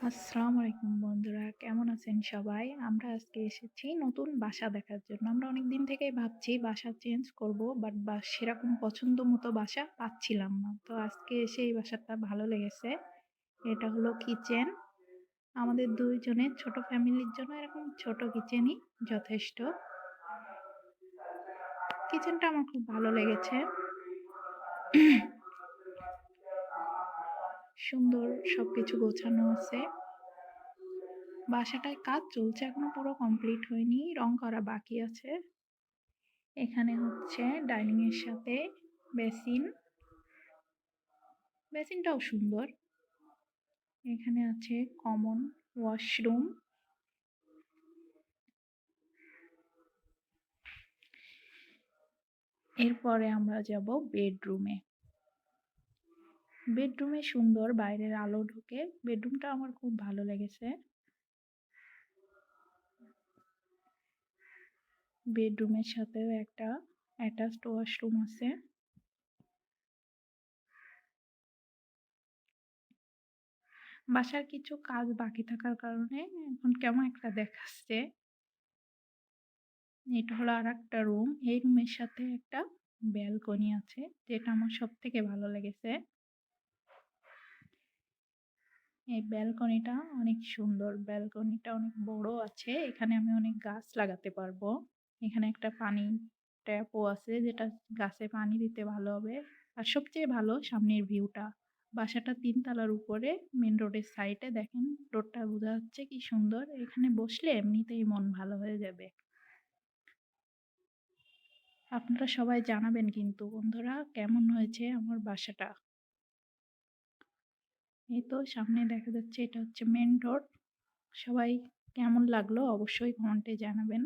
আসসালামু আলাইকুম বন্ধুরা, কেমন আছেন সবাই? আমরা আজকে এসেছি নতুন বাসা দেখার জন্য। আমরা অনেকদিন থেকেই ভাবছি বাসা চেঞ্জ করব, বাট সেরকম পছন্দ মতো বাসা পাচ্ছিলাম না। তো আজকে এসে এই বাসাটা ভালো লেগেছে। এটা হলো কিচেন। আমাদের ২ জনের ছোট ফ্যামিলির জন্য এরকম ছোট কিচেনই যথেষ্ট। কিচেনটা আমার খুব ভালো লেগেছে। সুন্দর সবকিছু গোছানো আছে। বাসাটায় কাজ চলছে, এখনো পুরো কমপ্লিট হয়নি, রং করা বাকি আছে। এখানে হচ্ছে ডাইনিং এর সাথে বেসিন। বেসিনটাও সুন্দর। এখানে আছে কমন ওয়াশরুম। এরপরে আমরা যাব বেডরুমে। বেডরুমে সুন্দর বাইরের আলো ঢুকে। বেডরুমটা আমার খুব ভালো লেগেছে। বেডরুমের সাথেও একটা অ্যাটাচড ওয়াশরুম আছে। বাসার কিছু কাজ বাকি থাকার কারণে এখন কেমন একটা দেখাচ্ছে। এটা হলো আরেকটা রুম। এই রুমের সাথে একটা ব্যালকনি আছে, যেটা আমার সবথেকে ভালো লেগেছে। এই ব্যালকনিটা অনেক সুন্দর। ব্যালকনিটা অনেক বড় আছে। এখানে আমি অনেক গাছ লাগাতে পারবো। এখানে একটা পানির ট্যাপও আছে, যেটা গাছে পানি দিতে ভালো হবে। আর সবচেয়ে ভালো সামনের ভিউটা। বাসাটা ৩ তলার উপরে, মেইন রোডের সাইডে। দেখেন রোডটা বোঝা যাচ্ছে কি সুন্দর। এখানে বসলে এমনিতেই মন ভালো হয়ে যাবে। আপনারা সবাই জানাবেন কিন্তু বন্ধুরা, কেমন হয়েছে আমার বাসাটা। এই তো সামনে দেখা যাচ্ছে, এটা হচ্ছে মেইন রোড। সবাই কেমন লাগলো অবশ্যই কমেন্টে জানাবেন।